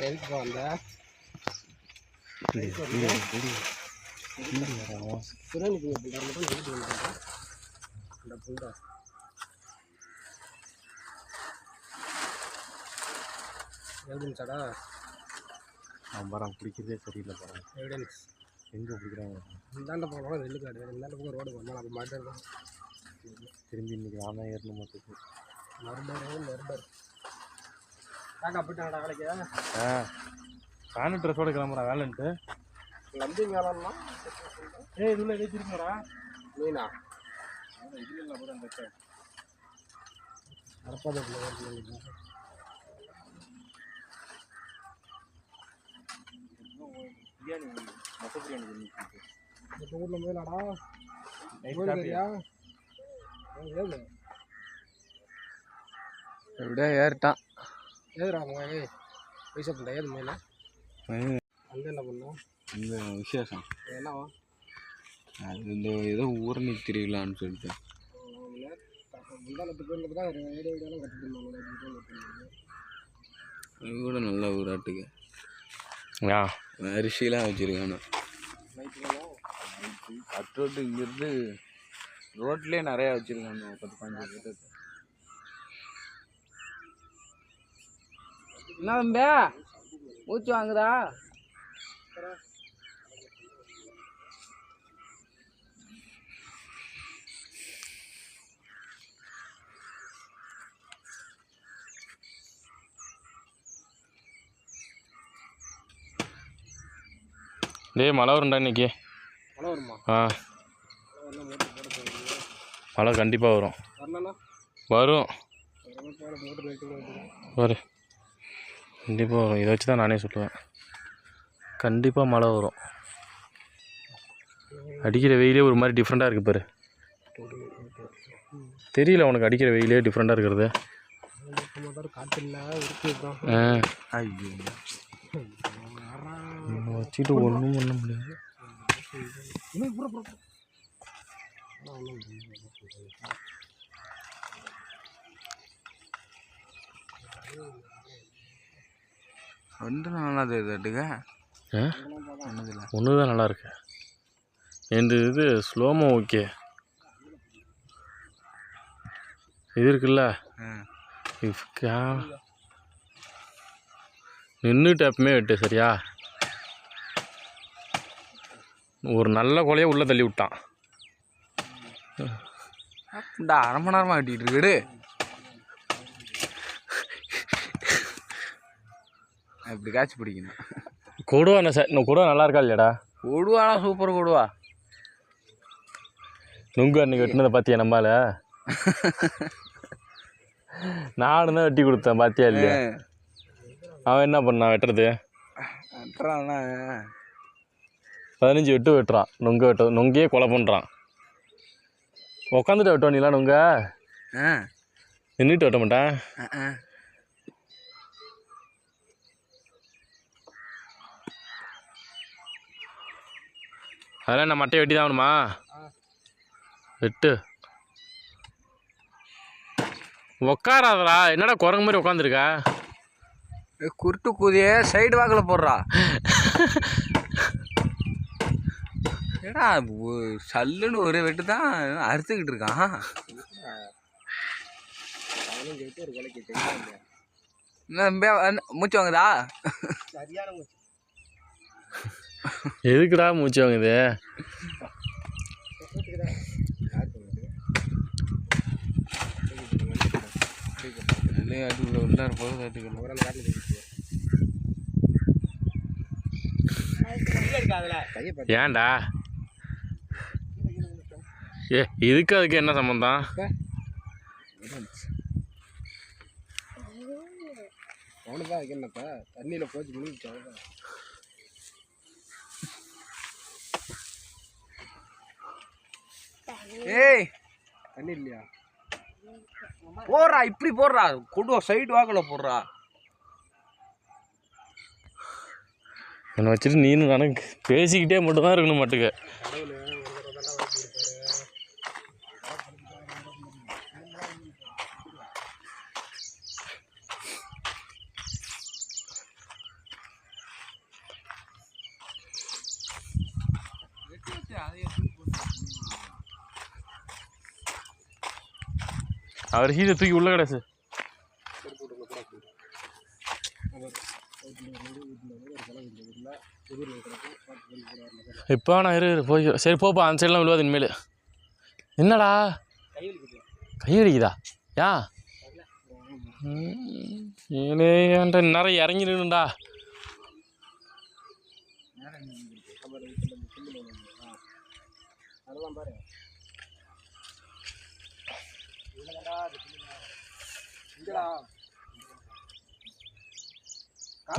எதுக்கு வந்த எவிடன்ஸாடா? மரம் பிடிக்கிறதே சரியில்லை பாருங்க. எவிடன்ஸ் எங்கே பிடிக்கிறாங்க? இந்தாண்ட போகலாம், நெல்லு காடு இந்தாண்ட போக ரோடு போகணும். அப்போ மாட்டே இருக்கும். திரும்பி இன்றைக்கி நான் தான் ஏறணும் மாட்டுக்கு. மறுபடியும் காக்கா போயிட்டாங்கடா வேலைக்கு. ஃபேனு ட்ரெஸ்ஸோட கிளம்புறா வேலைன்ட்டு. நம்பி வேலைன்னா இதுல எதே திரும்பிடா மீனா இதுல இல்லை கூட அந்த அரப்பாத பிரியாணி மொத்த பிரியாணி இப்போ ஊரில் போயிடலாடா. எப்படியா ஏறிட்டான். ஏதுடா பைசா பண்ண ஏது மேலே அங்கே என்ன பண்ணோம்? இந்த விசேஷம் என்னவா? அது இந்த ஏதோ ஊரணி திரியலான்னு சொல்லிட்டு முந்தானத்து பேருக்கு தான் வீடியோ வீடியோலாம் கட்டிட்டு அது கூட நல்ல ஊராட்டுக்கு அரிசிலாம் வச்சுருக்கானு. கட்ரோட்டு இங்கிருந்து ரோட்லேயே நிறையா வச்சுருக்காங்க. 10-15 பேருக்கு. என்ன தம்பி மூச்சு வாங்குதா? டேய் மழை வரும்டா இன்னைக்கு. மழை வருமா? மழை கண்டிப்பாக வரும். வரும் கண்டிப்பாக வரும். இதை வச்சு தான் நானே சொல்லுவேன். கண்டிப்பாக மழை வரும். அடிக்கிற வெயிலே ஒரு மாதிரி டிஃப்ரெண்ட்டாக இருக்குது பாரு. தெரியல உனக்கு அடிக்கிற வெயிலே டிஃப்ரெண்ட்டாக இருக்கிறது. வச்சுட்டு ஒன்றும் பண்ண முடியாது. நல்லா தெரியுதுட்டுங்க. ஒன்று தான் நல்லா இருக்கு. இந்த இது ஸ்லோமோ ஓகே. இது இருக்குல்ல நின்றுட்டு எப்பவுமே வெட்டு சரியா. ஒரு நல்ல கொலையை உள்ளே தள்ளி விட்டான். அரை மணி நேரமாக வெட்டிகிட்டு இருக்குடு. இப்படி காய்ச்சி பிடிக்கணும். கொடுவா என்ன கொடுவா நல்லா இருக்கா இல்லையாடா? கொடுவானா சூப்பர் கொடுவா. நுங்கு அன்னைக்கு வெட்டினதை பார்த்தியா? நம்மால நானும் தான் வெட்டி கொடுத்தேன் பார்த்தியா இல்லையா? அவன் என்ன பண்ணான் வெட்டுறது? 15 வெட்டு வெட்டுறான். நுங்கே கொலை பண்ணுறான். உக்காந்துட்டு வெட்டுவான். நீலாம் நுங்க நின்றுட்டு வெட்ட மாட்டேன். அதெல்லாம் என்ன மட்டையை வெட்டி தான் ஆகணுமா? வெட்டு. உக்காராதரா. என்னடா குரங்கு மாதிரி உட்காந்துருக்கா? குருட்டு கூதியே சைடு வாக்கில் போடுறா. ஏடா சல்லுன்னு ஒரே வெட்டு தான் அறுத்துக்கிட்டு இருக்கான். மூச்சு வாங்குதா? எதுக்குடா மூச்சு வாங்குது? உள்ளார போகுது. ஏன்டா இதுக்கு அதுக்கு என்ன சம்பந்தம்? அவனுதான் அதுக்கு என்னப்பா தண்ணியில் போச்சு முடிஞ்சு. ஏய் தண்ணி இல்லையா? போடுறா இப்படி போடுறா. கொடுவா சைடு வாக்கில் போடுறா. என்னை வச்சுட்டு நீனும் நானும் பேசிக்கிட்டே மட்டும் தான் இருக்கணும் மாட்டுக்கு. அவர் ஹீரை தூக்கி உள்ள கிடச்சு. இப்போ நான் போய் சரி போப்பா, அந்த சைட்லாம் விழுவாது இனிமேல். என்னடா கை வலிக்குதா? ஏன்டா நிறைய இறங்கிடுண்டா.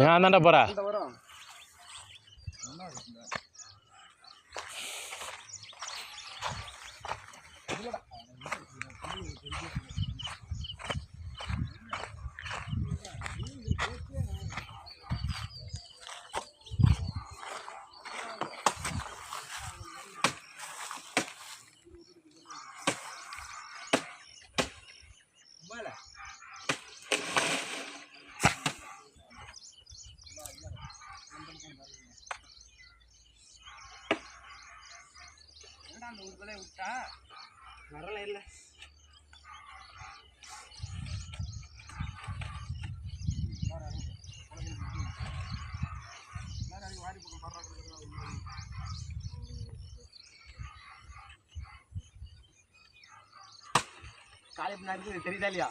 ஏன் தாண்டா போறா? அந்த ஒரு கொலை விட்டா வரல இல்லை. காலை பின்னாடி தெரியுதா இல்லையா?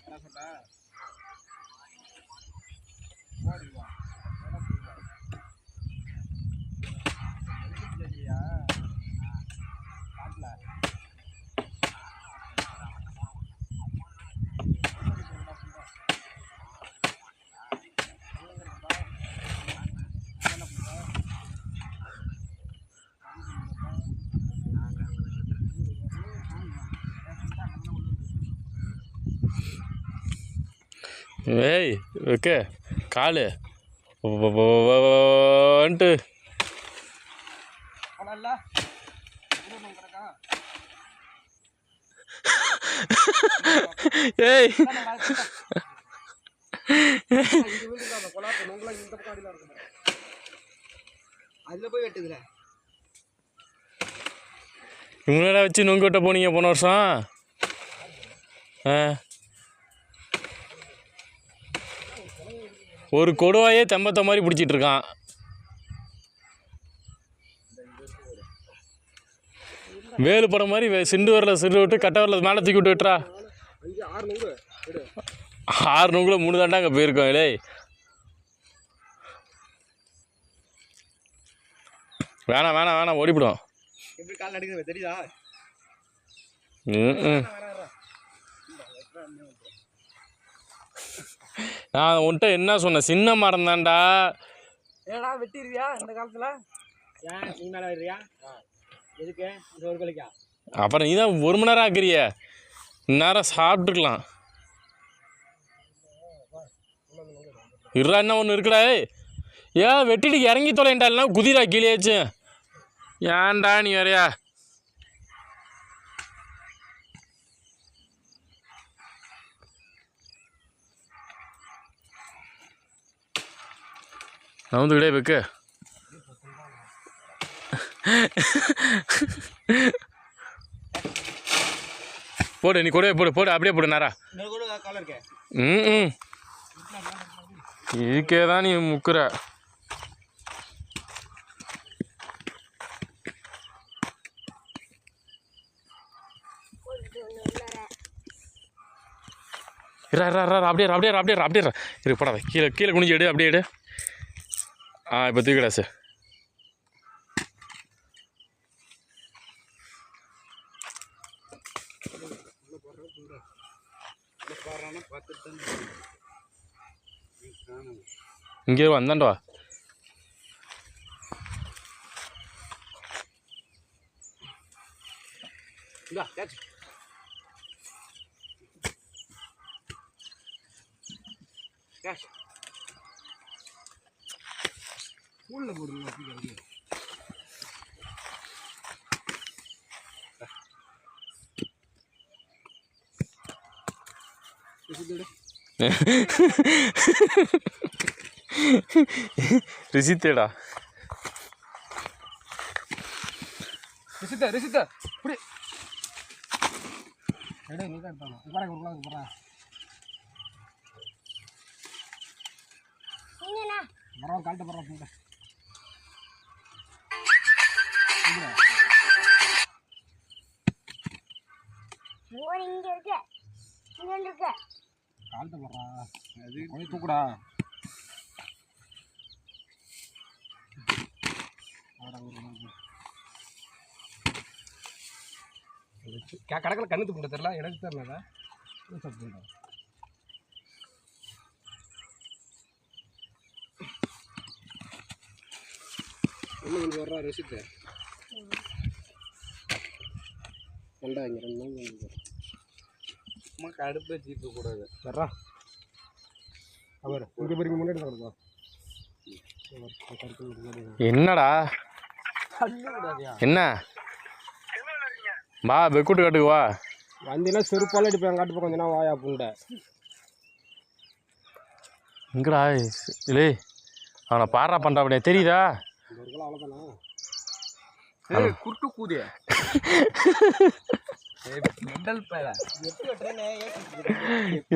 என்ன சொல்ற? ஏய் வைக்க காலு வந்துட்டு ஏய் அதுல போய் வெட்டுதுல இவங்கள வச்சு நொங்கு வெட்ட போனீங்க போன வருஷம். ஒரு கொடுவாயே தெம்பத்த மாதிரி பிடிச்சிட்டு இருக்கான். வேலு படம் மாதிரி சிண்டு வரல சிண்டு விட்டு கட்ட வரல மேலே தூக்கி விட்டு விட்டுறா. 6 நூங்குல 3 தாண்டா அங்கே போயிருக்கோம். இல்லை வேணாம் வேணாம் வேணாம் ஓடிவிடும். எப்படி கால் நடுக்குது தெரியுதா? நான் உன்ட்ட என்ன சொன்னேன், சின்ன மரம் தான்டா. ஏடா வெட்டிடுவியா இந்த காலத்தில்? ஏன் நீ மேலே வர்றியா? எதுக்கு இந்த ஒரு கொலைக்கா? அப்புறம் நீ தான் 1 மணி நேரம் ஆக்குறிய, இந்நேரம் சாப்பிட்டுக்கலாம். இருடா என்ன ஒன்று இருக்குடா. ஏன் வெட்டிட்டு இறங்கி தொலைண்டா, இல்லைனா குதிரா கீழேயாச்சு. ஏன்டா நீ வேறையா? நவுந்து விட வைக்க போடு, நீ கூட போடு போடு, அப்படியே போடு நேரா. ம் இதுக்கே தான் நீ முக்குற. அப்படியே அப்படியே அப்படியே அப்படியே இரு போடாத, கீழே கீழே குனிஞ்சு எடு, அப்படியே எடு. இப்போ தூக்கிடா சார். இங்கே வந்தாண்டா. உள்ள போடுங்க. ரிசித்தேடா ரிசித்த இப்படி எடே நீ தான் எடுத்தானோ உட்கார போகிறேன் மரம் கால்ட்ட போடுறோம் போங்க இங்க இருக்கு கால்ட்ட போடுறா அது கொஞ்சம் தூக்குடா கடற்கரை கண்ணு தூக்கிட்ட தெரியல எனக்கு தெரியல சாப்பிட்டு கொஞ்சம் வர்றா ரெசிப்ட் ரெண்டா இங்கே 2 நாள் அம்மா கடுப்பு வச்சுக்க கூடாது வர்றா அவர் இங்கே போய் முன்னாடி நடப்பா என்னடா என்ன வா பெக்கூட்டு காட்டுக்கு வா வந்தீங்கன்னா செருப்பால் அடிப்பேன் காட்டு கொஞ்ச நேரம் வாயா புண்டை எங்கடா இல்லை அவனை பாடுறா பண்ணுறா அப்படியே தெரியுதா அவ்வளோதானா குறுக்கு கூதிய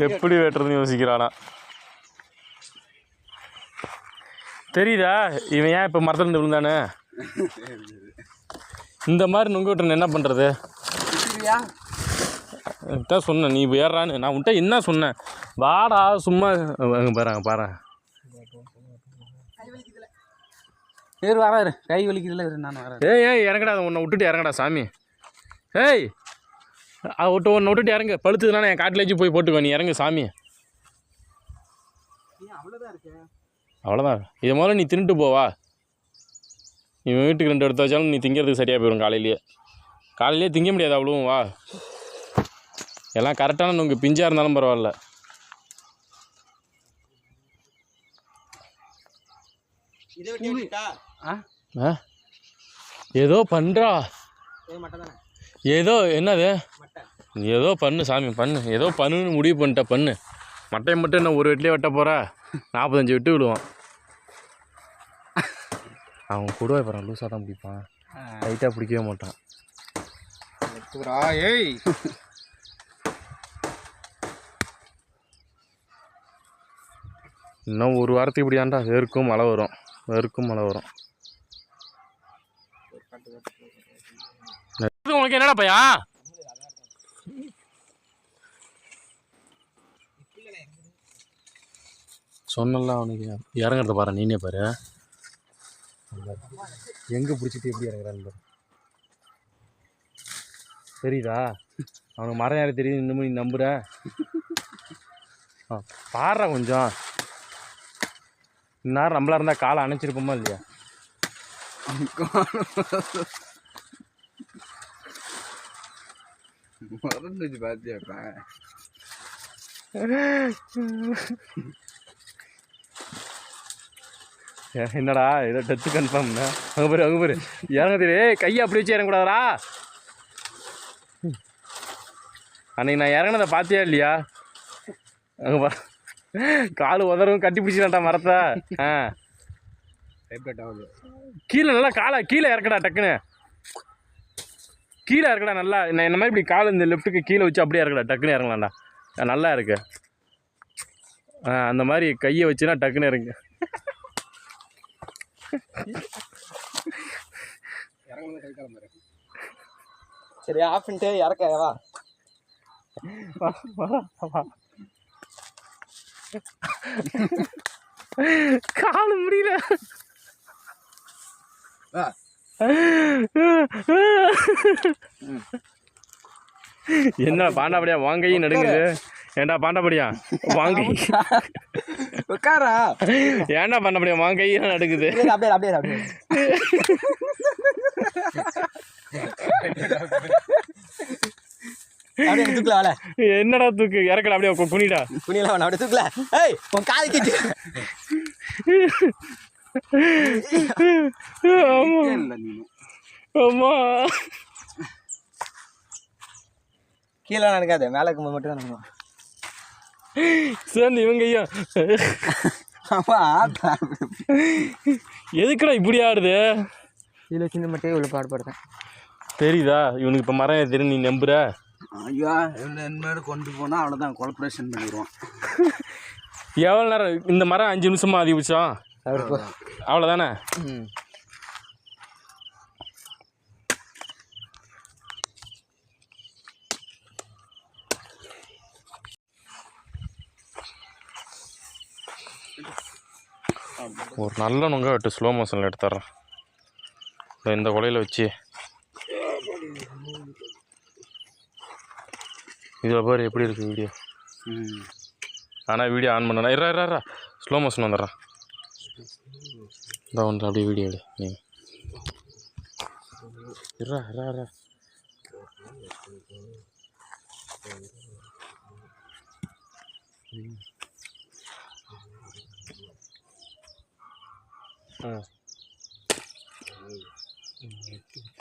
எப்படி வெட்டுறதுன்னு யோசிக்கிறானா தெரியுதா இவன் ஏன் இப்போ மரத்துலேருந்து விழுந்தானே இந்த மாதிரி நுங்க விட்டுறேன் என்ன பண்ணுறது தான் சொன்னேன் நீ ஏறான்னு நான் உன்ட்ட என்ன சொன்னேன் வாடா சும்மா பாரு பேர் வராரு கை வலிக்குதுல நான் வரேன் ஏய் இறங்கடா உன்னை விட்டுட்டு இறங்கடா சாமி ஏய் உன்னை விட்டுட்டு இறங்க பழுத்துதுனா என் காட்டிலேஜி போய் போட்டுக்கோ நீ இறங்கு சாமி அவ்வளோதான் இதை முதல்ல நீ தின்னுட்டு போவா இவன் வீட்டுக்கு 2 எடுத்து வச்சாலும் நீ திங்கிறதுக்கு சரியாக போயிடும் காலையிலேயே திங்க முடியாது அவ்வளவும் வா எல்லாம் கரெக்டான நுங்கு பிஞ்சாக இருந்தாலும் பரவாயில்ல ஏதோ பண்ணுறா ஏதோ என்னது ஏதோ பண்ணு சாமி பண்ணு ஏதோ பண்ணுன்னு முடிவு பண்ணிட்ட பண்ணு மட்டையை மட்டும் என்ன ஒரு வெட்டிலே வெட்ட போகிறா 45 விட்டு விடுவான் அவன் கொடுவா போகிறான் லூஸாக தான் பிடிப்பான் லைட்டாக பிடிக்கவே மாட்டான் ஏய் இன்னும் ஒரு வாரத்துக்கு இப்படியாண்டா வெறுக்கும் மழை வரும் உனக்கு என்னடா பையா சொன்னல அவனுக்கு இறங்குறத பாரு நீனே பாரு எங்கே பிடிச்சிட்டு எப்படி இறங்குறான்னு பாரு தெரியுதா அவனுக்கு மரம் யாரும் தெரியுது இன்னமும் நீ நம்புற பாடுறா கொஞ்சம் இந்நேரம் நம்மளா இருந்தால் காலை அணைச்சிருப்போமா இல்லையா பார்த்தியாப்பா என்னடா ஏதோ டச்சு கன்ஃபார்ம்ண்ணா அங்கே பாரு இறங்க தெரியும் கையை அப்படி வச்சு இறங்கக்கூடாதா அன்னைக்கு நான் இறங்கினதை பார்த்தியா இல்லையா அங்கே பா கால் உதறவும் கட்டி பிடிச்சிடான்டா மரத்தை கீழே நல்லா கீழே இறக்கடா டக்குன்னு கீழே இறக்கடா நல்லா நான் இந்த மாதிரி இப்படி கால் இந்த லெஃப்ட்டுக்கு கீழே வச்சு அப்படியே இறக்கடா டக்குன்னு இறங்கலாம்டா நல்லா இருக்கு அந்த மாதிரி கையை வச்சுன்னா டக்குன்னு இறங்கு சரி ஆஃப் பண்ணிட்டு இறக்கவா கால முடியல என்ன பாண்டாபடியா வாங்கையும் நடுங்குது ஏண்டா பாண்டாபடியா வாங்கை உட்காரா ஏண்டா பாண்டாபடியா வாங்கையும் நடுங்குது என்னடா தூக்கு இறக்கல அப்படியே குனிடா குனியல அப்படியே தூக்கல ஏய் உன் கால் கிட்டு ஆமா கீழே நடக்காது மேலே மட்டும் தான் நடக்கும் சேர்ந்து இவங்க எதுக்குடா இப்படி ஆடுது கீழே சின்ன மட்டும் இவ்வளோ பாடுபடுறேன் தெரியுதா இவனுக்கு இப்போ மரம் ஏற்றுன்னு நீ நம்புற? ஐயா இனிமேல் கொண்டு போனால் அவ்வளோதான், கொலப்ரேஷன் பண்ணிடுவோம். எவ்வளோ நேரம் இந்த மரம் 5 நிமிஷமா அதிகபட்சம் அவ்வளோதானே? ஒரு நல்ல நுங்க வெட்டு ஸ்லோ மோஷனில் எடுத்துட்றேன். இந்த கொலையில் வச்சு இதில் பாரு எப்படி இருக்குது வீடியோ. ஆனால் வீடியோ ஆன் பண்ணா இரா ஸ்லோ மோஷன் வந்துடுறான். இந்த ஒன்று அப்படியே வீடியோ எடு நீ. இரா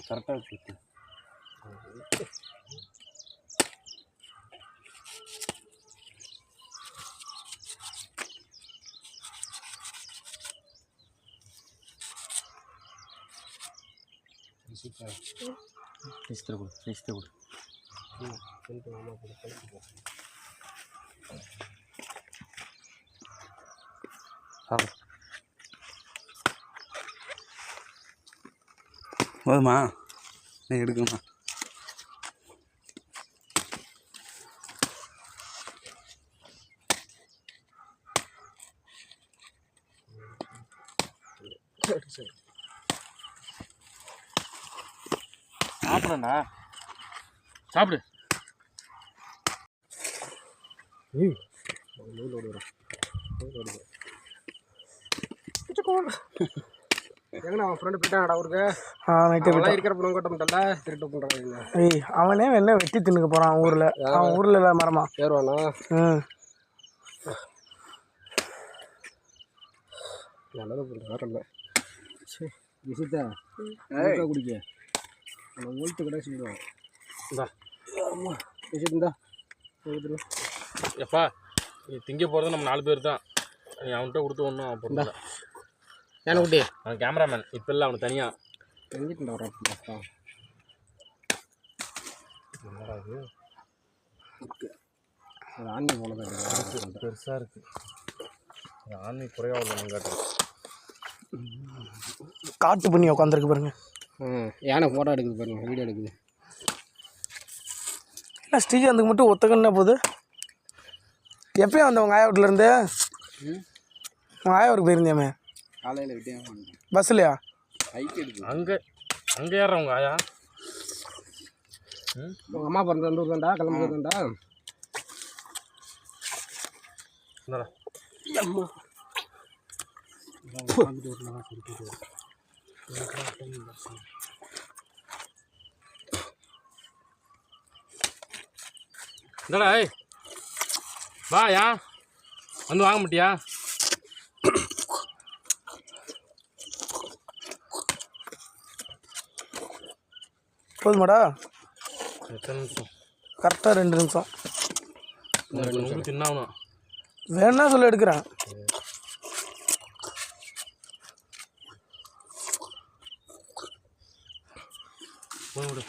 கரெக்டாக இருக்கு. போதுமா? நீ எடுக்கணுமா? சாப்பிட்றேண்ணா, சாப்பிடு. எங்கண்ணா அவன் ஃப்ரெண்டு போயிட்டாங்கடா ஊருக்கு. இருக்கிறப்ப கொட்டமிட்டல திருட்டு பண்ணுறாங்க. அவனே என்ன வெட்டி தின்னுக்க போகிறான் ஊரில். அவன் ஊரில் இல்லை மரமா ஏறுவானா? நல்லது பண்ணுறாருல்ல. சரி விஷயத்தா குடிக்க அவன் ஓல்ட்டு கடை சொல்லுவான். இந்தா விஷயத்தா எப்பா நீ திங்க போகிறது நம்ம 4 பேர் தான். நீ அவன்கிட்ட கொடுத்து ஒன்றும் அப்புறம் ஏன்னா குட்டி அவன் கேமராமேன் இப்போ இல்லை, அவனுக்கு தனியாக தெரிஞ்சுட்டு வரான். ஆண்மை போனதான் பெருசாக இருக்குது. ஆண்மை குறையாக உள்ள காட்டுறது. காட்டு பண்ணி உட்காந்துருக்கு பாருங்க. யானை ஃபோட்டோ எடுக்குது பாருங்க, வீடியோ எடுக்குது. என்ன ஸ்ரீகாந்துக்கு மட்டும் ஒத்தக்கண்ணா போகுது? எப்பயும் வந்த உங்கள் ஆயா வீட்டிலேருந்து உங்கள் ஆயா ஊருக்கு போயிருந்தியாமே காலையில் விட்டே பஸ்லையா? அங்கே ஏற உங்கள் ஆயா? உங்கள் அம்மா பிறந்த அந்த ஊர் தான்டா, கிளம்புறது தான்டா. என்னடா வாயா வந்து வாங்க மாட்டியா? போதுமாடா? எத்தனை நிமிஷம்? கரெக்டாக 2 நிமிஷம். தின்னாகணும். வேணா சொல்ல எடுக்கிறேன். போய் விடு.